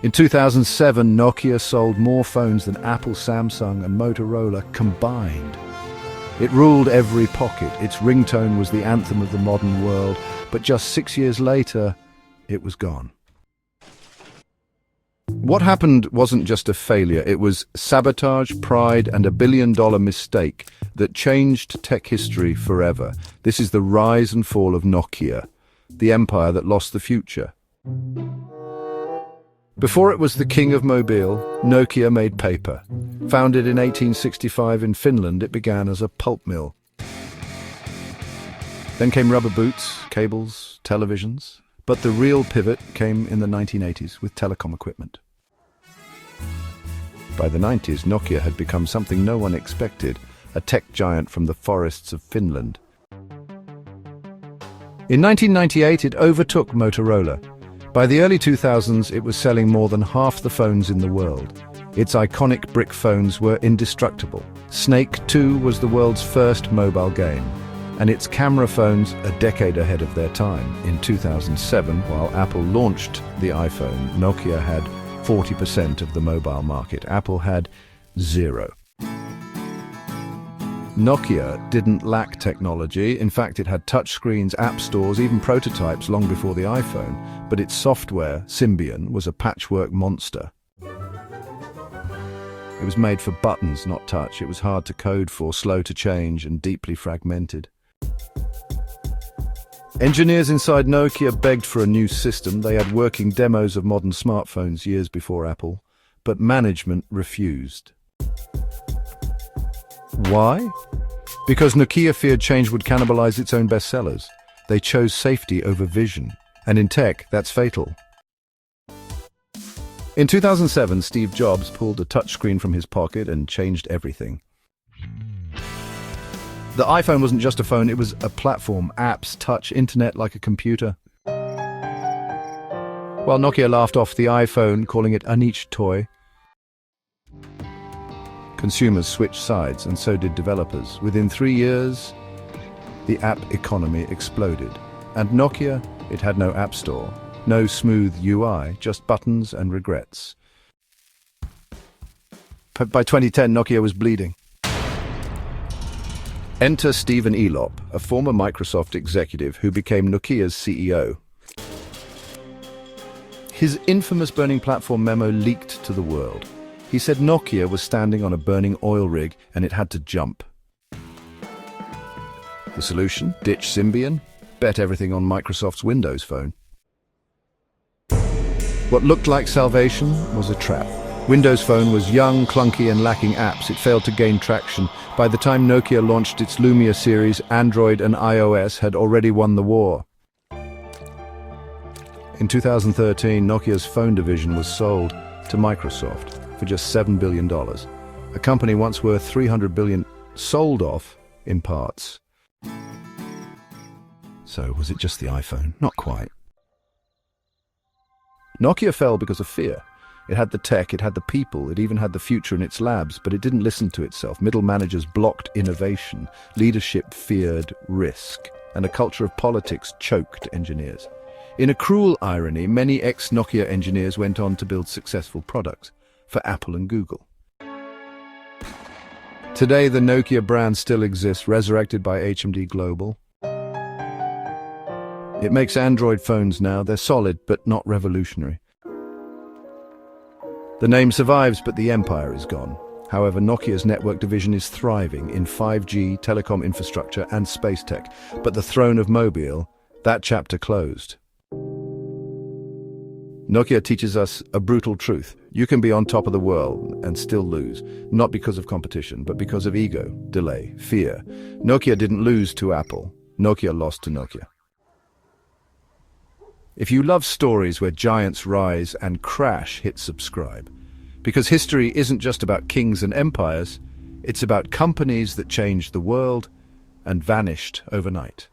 In 2007, Nokia sold more phones than Apple, Samsung, and Motorola combined. It ruled every pocket. Its ringtone was the anthem of the modern world, but just 6 years later, it was gone. What happened wasn't just a failure, it was sabotage, pride, and a billion-dollar mistake that changed tech history forever. This is the rise and fall of Nokia, the empire that lost the future. Before it was the king of mobile, Nokia made paper. Founded in 1865 in Finland, it began as a pulp mill. Then came rubber boots, cables, televisions. But the real pivot came in the 1980s with telecom equipment. By the 90s, Nokia had become something no one expected, a tech giant from the forests of Finland. In 1998, it overtook Motorola. By the early 2000s, it was selling more than half the phones in the world. Its iconic brick phones were indestructible. Snake 2 was the world's first mobile game, and its camera phones a decade ahead of their time. In 2007, while Apple launched the iPhone, Nokia had 40% of the mobile market. Apple had 0. Nokia didn't lack technology. In fact, it had touchscreens, app stores, even prototypes long before the iPhone. But its software, Symbian, was a patchwork monster. It was made for buttons, not touch. It was hard to code for, slow to change, and deeply fragmented. Engineers inside Nokia begged for a new system. They had working demos of modern smartphones years before Apple, but management refused. Why? Because Nokia feared change would cannibalize its own bestsellers. They chose safety over vision. And in tech, that's fatal. In 2007, Steve Jobs pulled a touchscreen from his pocket and changed everything. The iPhone wasn't just a phone, it was a platform, apps, touch, internet like a computer. While Nokia laughed off the iPhone, calling it a niche toy, consumers switched sides, and so did developers. Within 3 years, the app economy exploded. And Nokia, it had no app store, no smooth UI, just buttons and regrets. By 2010, Nokia was bleeding. Enter Stephen Elop, a former Microsoft executive who became Nokia's CEO. His infamous burning platform memo leaked to the world. He said Nokia was standing on a burning oil rig and it had to jump. The solution? Ditch Symbian? Bet everything on Microsoft's Windows Phone. What looked like salvation was a trap. Windows Phone was young, clunky, and lacking apps. It failed to gain traction. By the time Nokia launched its Lumia series, Android and iOS had already won the war. In 2013, Nokia's phone division was sold to Microsoft for just $7 billion. A company once worth $300 billion sold off in parts. So was it just the iPhone? Not quite. Nokia fell because of fear. It had the tech, it had the people, it even had the future in its labs, but it didn't listen to itself. Middle managers blocked innovation, leadership feared risk, and a culture of politics choked engineers. In a cruel irony, many ex-Nokia engineers went on to build successful products for Apple and Google. Today, the Nokia brand still exists, resurrected by HMD Global. It makes Android phones now. They're solid, but not revolutionary. The name survives, but the empire is gone. However, Nokia's network division is thriving in 5G, telecom infrastructure, and space tech. But the throne of mobile, that chapter closed. Nokia teaches us a brutal truth. You can be on top of the world and still lose, not because of competition, but because of ego, delay, fear. Nokia didn't lose to Apple. Nokia lost to Nokia. If you love stories where giants rise and crash, hit subscribe. Because history isn't just about kings and empires, it's about companies that changed the world and vanished overnight.